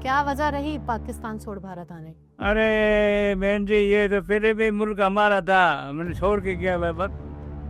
क्या वजह रही पाकिस्तान छोड़ भारत आने की? अरे बहन जी, ये तो फिर भी मुल्क हमारा था, मैंने छोड़ के गया मैं, बस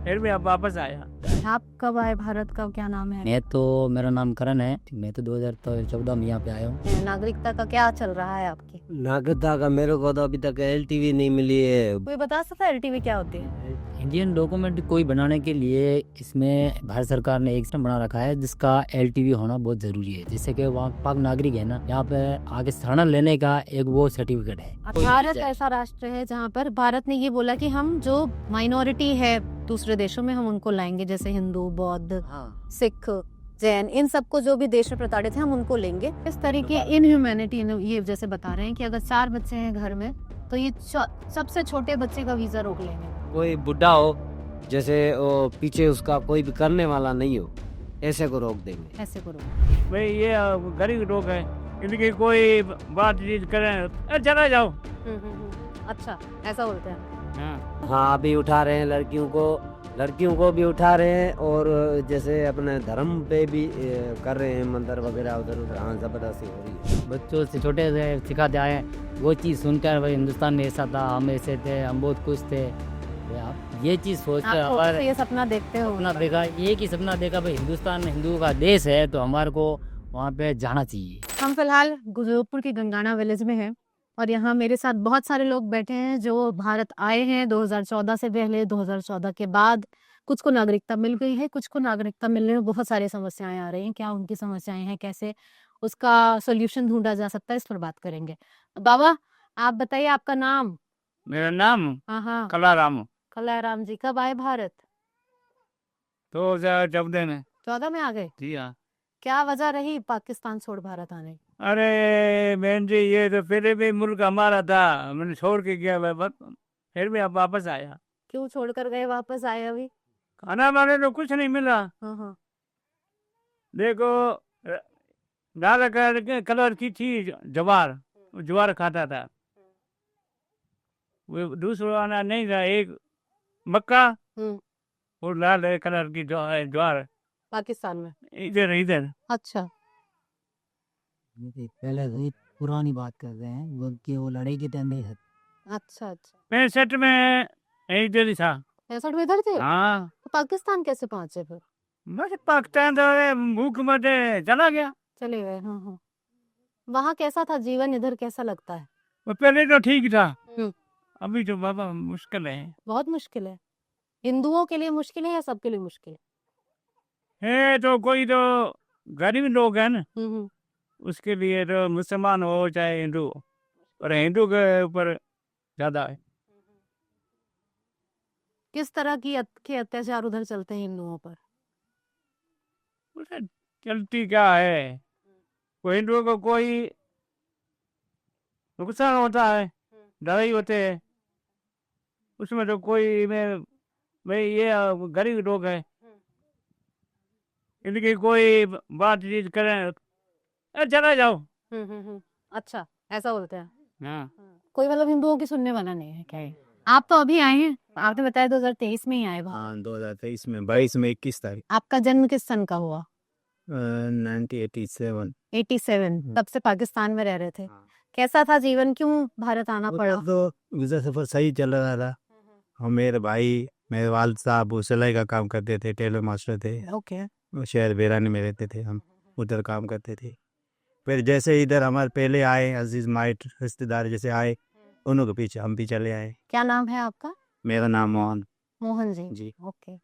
फिर भी अब वापस आया। आप कब आए भारत का, क्या नाम है? मैं तो मेरा नाम करण है। मैं तो 2014 में यहाँ पे आया हूँ। नागरिकता का क्या चल रहा है आपकी? नागरिकता का मेरे को तो अभी तक एलटीवी नहीं मिली है। कोई बता सकता है एलटीवी क्या होती है? इंडियन डॉक्यूमेंट कोई बनाने के लिए इसमें भारत सरकार ने एक सिस्टम बना रखा है जिसका एलटीवी होना बहुत जरूरी है, जिससे कि वहाँ पाक नागरिक है ना, यहाँ पे आगे शरण लेने का एक वो सर्टिफिकेट है। भारत ऐसा राष्ट्र है जहाँ पर भारत ने ये बोला कि हम जो माइनॉरिटी है दूसरे देशों में हम उनको लाएंगे, जैसे हिंदू, बौद्ध, सिख, जैन, इन सबको जो भी देश में प्रताड़ित हैं हम उनको लेंगे। इस तरीके इनह्यूमैनिटी ये जैसे बता रहे हैं कि अगर 4 बच्चे हैं घर में तो ये सबसे छोटे बच्चे का वीजा रोक लेंगे। कोई बुढ़ा हो, जैसे वो पीछे उसका कोई भी करने वाला नहीं हो, ऐसे को रोक देंगे। ऐसे करो। भाई ये गरीब लोग हैं, इनकी कोई बातचीत करें, चला जाओ। अच्छा, ऐसा बोलते हैं। हाँ, अभी उठा रहे हैं लड़कियों को भी उठा रहे हैं, और जैसे अपने धर्म पे भी कर रहे हैं, मंदिर वगैरह उधर उधर। हाँ, जबरदस्ती हो रही है। बच्चों से छोटे से सिखाते आए वो चीज़ सुनकर भाई हिंदुस्तान में ऐसा था, हम ऐसे थे, हम बहुत खुश थे। आप ये चीज़ सोचकर आप हमारे ये सपना देखते हो? सपना देखा, एक ही सपना देखा भाई हिंदुस्तान हिंदुओं का देश है, तो हमारे को वहाँ पे जाना चाहिए। हम फिलहाल गुजरातपुर की गंगाना विलेज में हैं और यहाँ मेरे साथ बहुत सारे लोग बैठे हैं जो भारत आए हैं 2014 से पहले, 2014 के बाद। कुछ को नागरिकता मिल गई है, कुछ को नागरिकता मिलने में बहुत सारी समस्याएं आ रही हैं। क्या उनकी समस्याएं हैं, कैसे उसका सोल्यूशन ढूंढा जा सकता है, इस पर बात करेंगे। बाबा, आप बताइए आपका नाम। मेरा नाम हाँ, कलाराम। कलाराम जी। कब आए भारत? तो 2014 में। 14 में आ गए? जी हाँ। क्या वजह रही पाकिस्तान छोड़ भारत आने की? अरे बहन जी, ये तो फिर भी मुल्क हमारा था, मैंने छोड़ के गया मैं, बस फिर भी अब वापस आया। क्यों छोड़कर गए, वापस आए अभी? खाना वाने तो कुछ नहीं मिला। हाँ। देखो, लाल कलर की थी ज्वार, ज्वार खाता था। वो दूसरा वाला नहीं था, एक मक्का और लाल कलर की ज्वार। पाकिस्तान में? इधर इधर। अच्छा। पहले पुरानी बात कर रहे हैं, वो लड़ाई के टाइम में। अच्छा। 65 में इधर ही था। 65 में इधर थे? हाँ, तो पाकिस्तान कैसे पहुंचे फिर? बस पाकिस्तान तो भूख मर चला गया। चले गए। हाँ। वहाँ कैसा था जीवन, इधर कैसा लगता है? वो पहले तो ठीक था, हम्म। अभी तो बाबा मुश्किल है। बहुत मुश्किल है। हिंदुओं के लिए मुश्किल है या सबके लिए मुश्किल है तो कोई तो गरीब लोग हैं ना, है? उसके लिए तो मुसलमान हो चाहे हिंदू, और हिंदू के ऊपर ज्यादा है। किस तरह के अत्याचार उधर चलते हैं हिंदुओं पर? उसे चलती क्या है, कोई हिंदुओं को कोई नुकसान होता है, लड़ाई होते हैं, उसमें तो कोई मैं भाई ये गरीब लोग हैं, इनकी कोई बातचीत करें, चला जाओ। अच्छा, ऐसा बोलते हैं। हाँ। कोई मतलब हिंदुओं की सुनने वाला नहीं है क्या है? आप तो अभी आए हैं, आपने बताया 2023 में ही आए वहाँ। हाँ, 2023 में 22 में 21 तारीख आपका जन्म किस सन का हुआ? 1987। 87। तब से पाकिस्तान में रह रहे थे। हाँ। कैसा था जीवन, क्यों भारत आना पड़ा? तो वीजा सफर सही चल रहा था। और मेरे भाई, मेरे वालिद साहब वो सिलाई का काम करते थे, टेलर मास्टर थे। ओके। वो शहर बेरानी में रहते थे, हम उधर काम करते थे। फिर जैसे इधर हमारे पहले आए अजीज माइट रिश्तेदार जैसे आए, उन्हों के पीछे हम भी चले आए। क्या नाम है आपका? मेरा नाम मोहन मोहन जी। जी। ओके।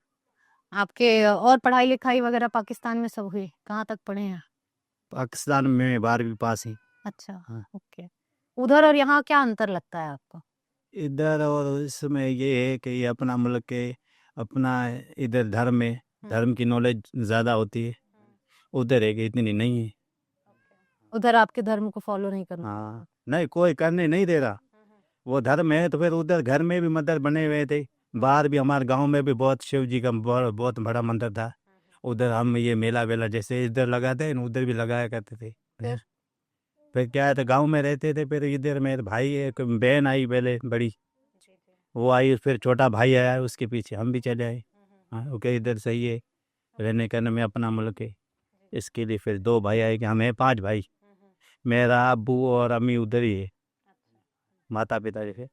आपके और पढ़ाई लिखाई वगैरह पाकिस्तान में सब हुई? कहाँ तक पढ़े हैं? पाकिस्तान में 12वीं पास ही। अच्छा। हाँ। ओके। उधर और यहाँ क्या अंतर लगता है आपको? इधर और इसमें ये है कि ये अपना मुल्क है, अपना इधर धर्म है, धर्म की नॉलेज ज़्यादा होती है। उधर है कि इतनी नहीं है। उधर आपके धर्म को फॉलो नहीं करना? हाँ, नहीं कोई करने नहीं दे रहा। वो धर्म है तो फिर उधर घर में भी मंदिर बने हुए थे, बाहर भी हमारे गांव में भी बहुत शिव जी का बहुत बड़ा मंदिर था। उधर हम ये मेला वेला जैसे इधर लगाते हैं उधर भी लगाया करते थे। फिर क्या है, तो गांव में रहते थे। फिर इधर मेरे भाई, एक बहन आई पहले बड़ी, वो आई, फिर छोटा भाई आया, उसके पीछे हम भी चले आए। हाँ, ओके, इधर सही है, रहने करने में अपना मुल्क है, इसके लिए फिर 2 भाई आए कि हम हैं 5 भाई। मेरा अब्बू और अम्मी उधर ही है, माता पिता जैसे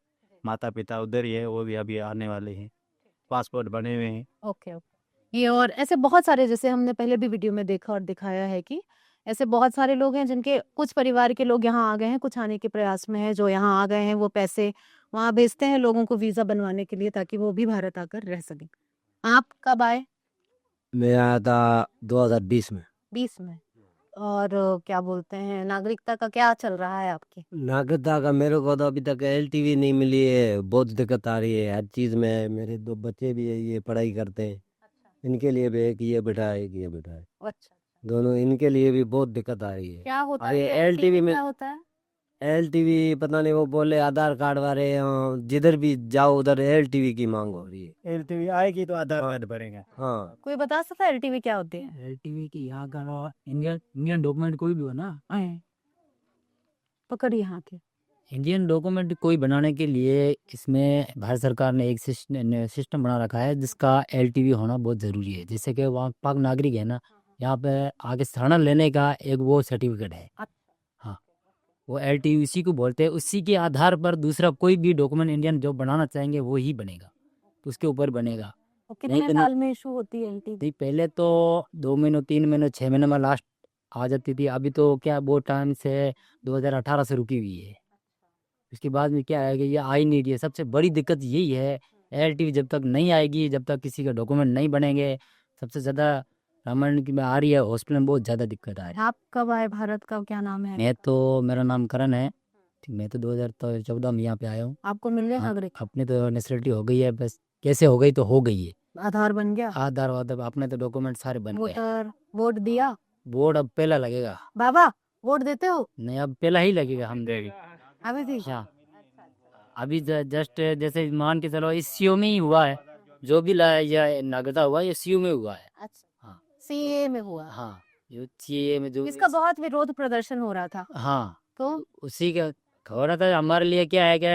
माता पिता उधर ही है, वो भी अभी आने वाले हैं, पासपोर्ट बने हुए हैं। Okay okay. ये और ऐसे बहुत सारे, जैसे हमने पहले भी वीडियो में देखा और दिखाया है कि ऐसे बहुत सारे लोग हैं जिनके कुछ परिवार के लोग यहाँ आ गए हैं, कुछ आने के प्रयास में है, जो यहाँ आ गए हैं वो पैसे वहाँ भेजते हैं लोगों को वीजा बनवाने के लिए ताकि वो भी भारत आकर रह सकें। आप कब आए? मैं आया था 2020 में। 20 में। और क्या बोलते हैं, नागरिकता का क्या चल रहा है आपकी? नागरिकता का मेरे को तो अभी तक LTV नहीं मिली है, बहुत दिक्कत आ रही है हर चीज़ में। मेरे 2 बच्चे भी है, ये पढ़ाई करते हैं, इनके लिए भी एक ये बेटा है, एक ये बेटा है, अच्छा, दोनों इनके लिए भी बहुत दिक्कत आ रही है। क्या होता अरे है LTV में क्या होता है? LTV पता नहीं, वो बोले आधार कार्ड वाले जिधर भी जाओ उधर LTV की मांग हो रही है। एलटीवी आएगी तो आधार कार्ड बनेगा। हाँ, कोई बता सकता है एलटीवी क्या होती है? एलटीवी की यहाँ का इंडियन डॉक्यूमेंट कोई भी हो ना, पकड़ यहाँ के। इंडियन डॉक्यूमेंट कोई बनाने के लिए इसमें भारत सरकार ने एक सिस्टम बना रखा है जिसका एलटीवी होना बहुत ज़रूरी है। जैसे कि वहाँ पाक नागरिक है ना, यहाँ पे आगे शरण लेने का एक वो सर्टिफिकेट है। हाँ, वो एलटीवी उसी को बोलते हैं। उसी के आधार पर दूसरा कोई भी डॉक्यूमेंट इंडियन जो बनाना चाहेंगे वो ही बनेगा, तो उसके ऊपर बनेगा। और नहीं कितने बना- साल में इशू होती है एलटीवी? नहीं, पहले तो 2 महीनों 3 महीनों 6 महीने में लास्ट आ जाती थी। अभी तो क्या बहुत टाइम से 2018 से रुकी हुई है। उसके बाद में क्या है कि ये आ ही नहीं रही है। सबसे बड़ी दिक्कत यही है, एलटीवी जब तक नहीं आएगी, जब तक किसी का डॉक्यूमेंट नहीं बनेंगे, सबसे ज़्यादा रामायण की में आ रही है, हॉस्पिटल में बहुत ज़्यादा दिक्कत आ रही है। आप कब आए भारत का, क्या नाम है? मेरा नाम करण है। मैं तो 2014 में यहाँ पे आया हूँ। आपको मिल गया हाँ, नागरिक? अपनी तो नेशनलिटी हो गई है, बस कैसे हो गई तो हो गई है। आधार बन गया? आधार वाधार अपने तो डॉक्यूमेंट सारे बन गए। वोटर वोट दिया? बोर्ड अब पहला लगेगा। बाबा वोट देते हो? नहीं, अब पहला ही लगेगा, हम देंगे। अभी थी? अच्छा, अभी जस्ट जैसे मान के चलो इस सीओ में ही हुआ है, जो भी या नागरिकता हुआ ये सीओ में हुआ है। अच्छा, हाँ सीए में हुआ? हाँ, जो सीए में जो इसका बहुत विरोध प्रदर्शन हो रहा था, हाँ, तो उसी का खबर था। हमारे लिए क्या है कि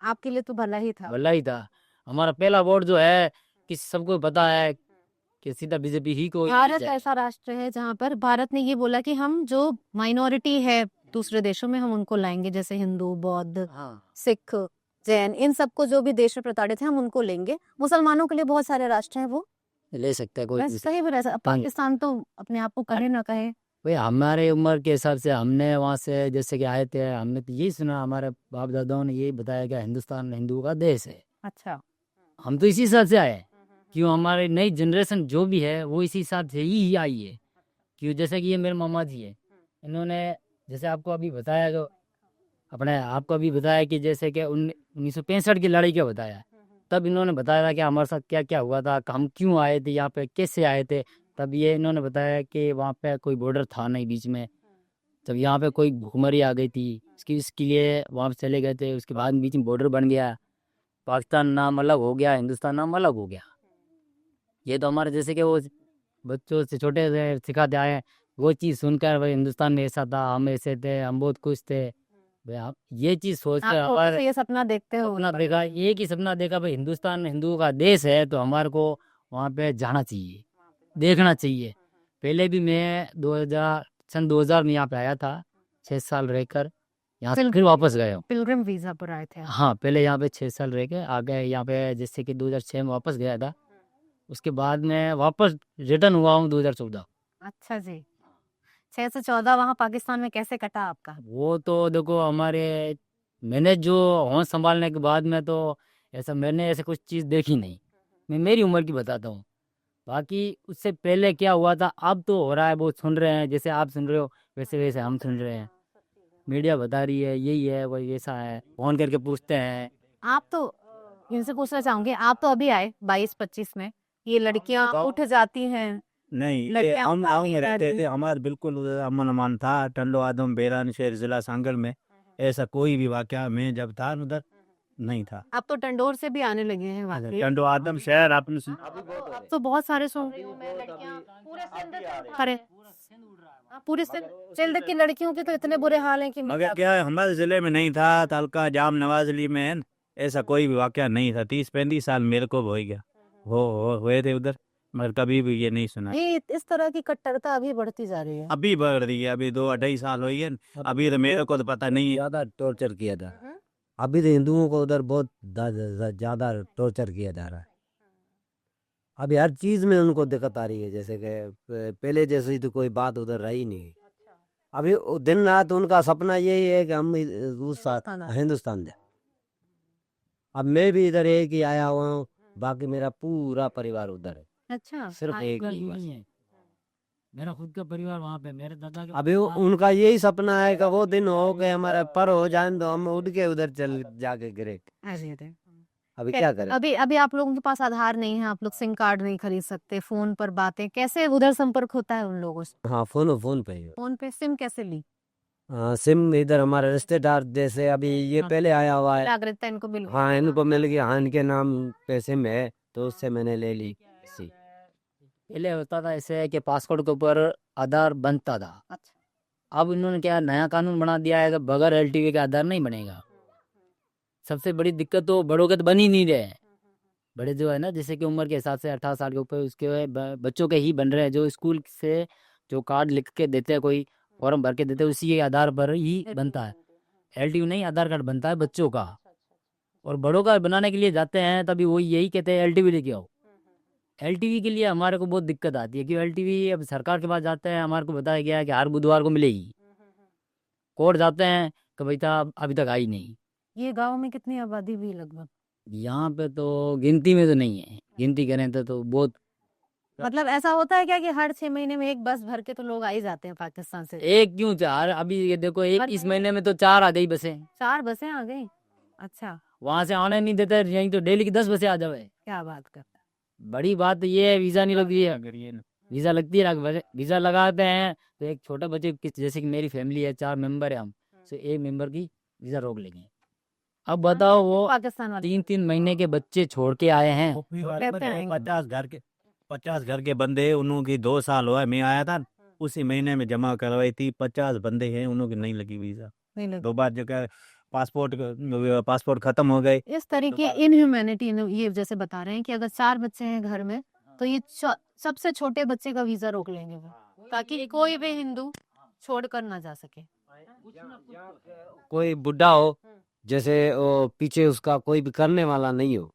आपके लिए तो भला ही था। भला ही था। हमारा पहला वोट जो है कि सबको पता है कि सीधा बीजेपी ही को भारत जाए। ऐसा राष्ट्र है जहाँ पर भारत ने ये बोला कि हम जो माइनॉरिटी है दूसरे देशों में हम उनको लाएंगे, जैसे हिंदू, बौद्ध, हाँ, सिख, जैन, इन सबको जो भी देश में प्रताड़ित है हम उनको लेंगे। मुसलमानों के लिए बहुत सारे राष्ट्र हैं, वो ले सकता है कोई वैसे दूसरा। सही भी रह सकता। पाकिस्तान तो अपने आप को कहे ना कहे। भाई हमारे उम्र के हिसाब से हमने वहाँ से जैसे कि आए थे, हमने तो यही सुना, हमारे बाप दादाओं ने यही बताया कि हिंदुस्तान हिंदुओं का देश है। अच्छा, हम तो इसी हिसाब से आए हैं। क्यों हमारी नई जनरेशन जो भी है वो इसी हिसाब से ही आई है। क्यों, जैसे कि ये मेरे मामा जी है, इन्होंने जैसे आपको अभी बताया कि आपको अभी बताया कि जैसे कि 1965 की लड़ाई का बताया, तब इन्होंने बताया था कि हमारे साथ क्या क्या हुआ था, कि हम क्यों आए थे यहाँ पे, कैसे आए थे। तब ये इन्होंने बताया कि वहाँ पे कोई बॉर्डर था नहीं बीच में, जब यहाँ पे कोई भूखमरी आ गई थी, इसके लिए वहाँ पे चले गए थे। उसके बाद बीच में बॉर्डर बन गया, पाकिस्तान नाम अलग हो गया, हिंदुस्तान नाम अलग हो गया। ये तो हमारे जैसे कि वो बच्चों से छोटे से सिखाते आए हैं, वो चीज़ सुनकर भाई हिंदुस्तान में ऐसा था, हम ऐसे थे, हम बहुत खुश थे भाई। हम ये चीज़ सोचकर आप हमारे तो ये सपना देखते हो? सपना देखा, एक ही सपना देखा भाई, हिंदुस्तान हिंदुओं का देश है तो हमारे को वहाँ पे जाना चाहिए, देखना चाहिए। पहले भी मैं 2000 में यहाँ पे आया था, 6 साल रहकर यहाँ से फिर वापस गया हूँ। पिलग्रिम वीजा पर आए थे आप? हाँ, पहले यहाँ पे 6 साल रह के आ गए। यहाँ पे जैसे कि 2006 में वापस गया था, उसके बाद में वापस रिटर्न हुआ हूँ 2014। अच्छा जी, 6 से 14 वहाँ पाकिस्तान में कैसे कटा आपका? वो तो देखो मैंने जो होश संभालने के बाद में तो मैंने ऐसे कुछ चीज़ देखी नहीं। मैं मेरी उम्र की बताता हूँ, बाकी उससे पहले क्या हुआ था अब तो हो रहा है, वो सुन रहे हैं, जैसे आप सुन रहे हो वैसे वैसे हम सुन रहे हैं। मीडिया बता रही है यही है, वही ऐसा है, फोन करके पूछते हैं। आप तो इनसे पूछना चाहूंगी, आप तो अभी आए 22-25 में, ये लड़कियां उठ जाती हैं, नहीं, ये लड़कियां हम गाँव में रहते रहती थे, हमारे बिल्कुल उधर अमन अमान था। टंडो आदम बेरान शहर जिला सांगल में ऐसा कोई भी वाकया मैं जब था उधर नहीं था। अब तो टंडोर से भी आने लगे हैं वाकई। टंडो आदम शहर आपने अब तो बहुत सारे सो खरे पूरे सिंध की लड़कियों के तो इतने बुरे हाल हैं कि मगर क्या है, हमारे जिले में नहीं था, तालका जाम नवाजली में है न, ऐसा कोई भी वाकया नहीं था। 30-35 साल मेरे को हो ही गया, हुए थे उधर। मगर कभी भी ये नहीं सुना। ये इस तरह की कट्टरता अभी बढ़ती जा रही है। अभी बढ़ रही है, अभी 2-2.5 साल हुई है, अभी तो मेरे को तो पता नहीं है। ज्यादा टॉर्चर किया था। अभी तो हिंदुओं को उधर बहुत ज्यादा टॉर्चर किया जा रहा है। अभी हर चीज में उनको दिक्कत आ रही है, जैसे कि पहले जैसी तो कोई बात उधर रही नहीं। अभी दिन रात उनका सपना यही है कि हम उस हिंदुस्तान जाए। अब मैं भी इधर एक ही आया हुआ हूँ, बाकी मेरा पूरा परिवार उधर है, अच्छा, सिर्फ हाँ, एक परिवार ही यूं बस। ही है। मेरा खुद का परिवार वहाँ पे, मेरे दादा के अभी उनका यही सपना है कि वो दिन हो के हमारा पर हो जाए तो हम उठ के उधर चल जाके गिरे। ऐसे थे। अभी क्या करें? अभी अभी आप लोगों के पास आधार नहीं है, आप लोग सिम कार्ड नहीं खरीद सकते, फोन पर बातें कैसे, उधर संपर्क होता है उन लोगों से? हाँ, फोन पे ही हो। फोन पे सिम कैसे ली? हाँ, सिम इधर हमारे रिश्तेदार जैसे अभी ये हाँ। पहले आया हुआ है। नागरिकता इनको मिल गई। हाँ, इनको मिल गया, हाँ इनके नाम पे सिम है तो उससे मैंने ले ली इसी। पहले होता था ऐसे कि पासपोर्ट के ऊपर आधार बनता था। अच्छा, अब इन्होंने क्या नया कानून बना दिया है कि बगैर एलटीवी का आधार नहीं बनेगा। सबसे बड़ी दिक्कत तो बड़ों के तो बन ही नहीं रहे हैं। बड़े जो है ना, जैसे कि उम्र के हिसाब से 18 साल के ऊपर उसके बच्चों के ही बन रहे हैं, जो स्कूल से जो कार्ड लिख के देते हैं, कोई फॉर्म भर के देते हैं, उसी के आधार पर ही बनता है। एलटीवी नहीं, आधार कार्ड बनता है बच्चों का। और बड़ों का बनाने के लिए जाते हैं तभी वो यही कहते हैं एलटीवी लेके आओ। एलटीवी के लिए हमारे को बहुत दिक्कत आती है, क्योंकि एलटीवी अब सरकार के पास जाते हैं, हमारे को बताया गया है कि हर बुधवार को मिलेगी। कोर्ट जाते हैं कि भाई साहब अभी तक आई नहीं। ये गांव में कितनी आबादी हुई लगभग? यहाँ पे तो गिनती में तो नहीं है, गिनती करें तो बहुत। मतलब ऐसा होता है क्या कि हर 6 महीने में एक बस भर के तो लोग आ ही जाते हैं पाकिस्तान से? एक क्यों चार, अभी ये देखो एक पर इस महीने में तो 4 आ गई बसें। 4 बसें आ गई? अच्छा, वहां से आने नहीं देते, यहीं तो डेली की 10 बसें आ जावे। क्या बात करता है। बड़ी बात ये है, वीजा नहीं लगती है। वीजा लगती है, वीजा लगाते हैं तो एक छोटा बच्चे जैसे कि मेरी फैमिली है, 4 मेंबर है हम, तो एक मेंबर की वीजा रोक लेंगे। अब बताओ वो पाकिस्तान वाले 3-3 महीने के बच्चे छोड़ के आए हैं। रहते हैं। 50 घर के बंदे, उन्हों की 2 साल हुआ, मैं आया था उसी महीने में जमा करवाई थी। 50 बंदे हैं, उन्हों की नहीं लगी वीजा। नहीं लगे। 2 बार जो क्या पासपोर्ट खत्म हो गए। इस तरीके इनह्यूमैनिटी ये जैसे बता रहे हैं कि अगर 4 बच्चे हैं घर में तो ये सबसे छोटे बच्चे का वीजा रोक लेंगे वो, ताकि कोई भी हिंदू छोड़कर ना जा सके। कोई बुढ़ा हो, जैसे वो पीछे उसका कोई भी करने वाला नहीं हो,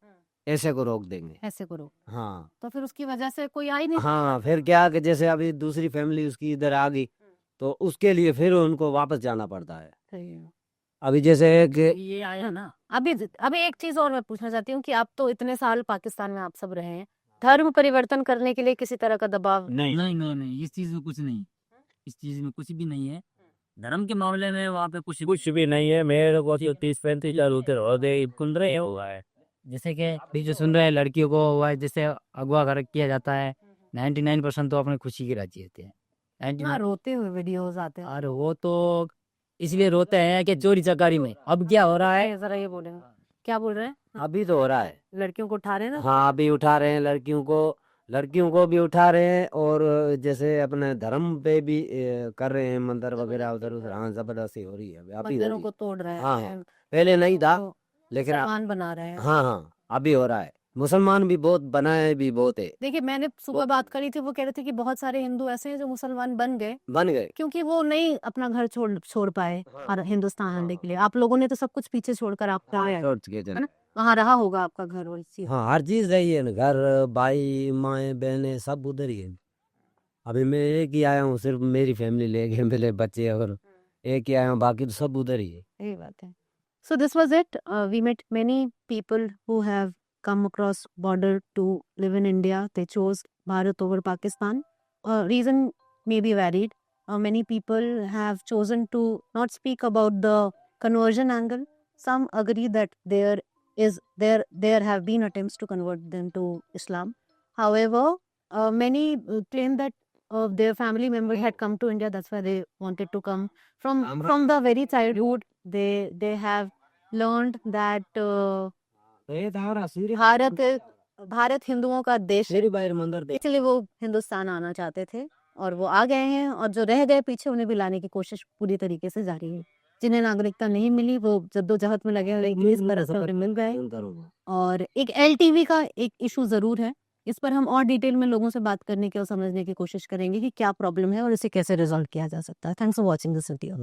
ऐसे को रोक देंगे। ऐसे करो हाँ तो फिर उसकी वजह से कोई आ ही नहीं। हाँ, फिर क्या कि जैसे अभी दूसरी फैमिली उसकी इधर आ गई तो उसके लिए फिर उनको वापस जाना पड़ता है। सही है। अभी जैसे कि ये आया ना, अभी एक चीज और मैं पूछना चाहती हूँ कि आप तो इतने साल पाकिस्तान में आप सब रहे हैं, धर्म परिवर्तन करने के लिए किसी तरह का दबाव? नहीं, नहीं, इस चीज में कुछ नहीं, इस चीज में कुछ भी नहीं है। धर्म के मामले में वहाँ पे कुछ भी नहीं है। मेरे को 30-35 साल होते हो गए, खुल रहे हुआ है। जैसे कि अभी जो सुन रहे हैं लड़कियों को हुआ है, जैसे अगवा कर किया जाता है, 99% तो अपनी खुशी की राजी रहते हैं। ना 99 रोते हुए वीडियोस आते हैं। और वो तो इसलिए रोते हैं कि चोरी चकारी में अब क्या हो रहा है। जरा ये बोलेंगे, क्या बोल रहे हैं? अभी तो हो रहा है। लड़कियों को उठा रहे हैं ना? हाँ, अभी उठा रहे हैं लड़कियों को भी उठा रहे हैं, और जैसे अपने धर्म पे भी कर रहे हैं, मंदिर वगैरह उधर उधर। हाँ, जबरदस्ती हो रही है अभी हो मंदिरों रही को तोड़ रहे हाँ, हैं, पहले नहीं था तो लेकिन मुसलमान बना रहे हैं। हाँ हाँ, अभी हो रहा है। मुसलमान भी बहुत बनाए भी बहुत है, देखिए मैंने सुबह बात करी थी, वो कह रहे थे कि बहुत सारे हिंदू ऐसे हैं जो मुसलमान बन गए बन गए। क्योंकि वो नहीं अपना घर छोड़ पाए हाँ। और हिंदुस्तान आने के लिए। आप लोगों ने तो सब कुछ पीछे छोड़कर आपका छोड़ के है चले। ना, वहाँ रहा होगा आपका घर और चीज। हाँ, हर चीज रही है ना, घर भाई माए बहनें सब उधर ही है। अभी मैं एक ही आया हूँ, सिर्फ मेरी फैमिली ले गए, मेरे बच्चे और एक ही आया हूँ, बाकी तो सब उधर ही है। यही बात है। So this was it. We met many people who have come across border to live in India. They chose Bharat over Pakistan. Reason may be varied. Many people have chosen to not speak about the conversion angle. Some agree that there have been attempts to convert them to Islam. However, many claim that their family member had come to India. That's why they wanted to come. From the very childhood, they have learned that Bharat हिंदुओं का देश है, इसलिए वो हिंदुस्तान आना चाहते थे और वो आ गए हैं। और जो रह गए पीछे उन्हें भी लाने की कोशिश पूरी तरीके से जारी है। जिन्हें नागरिकता नहीं मिली वो जद्दोजहद में लगे हुए, इंग्लिश पर मिल गए। और एक एलटीवी का एक इशू जरूर है इस पर हम और डिटेल में लोगों से बात करने की और समझने की कोशिश करेंगे कि क्या प्रॉब्लम है और इसे कैसे रिजॉल्व किया जा सकता है। Thanks for watching this video.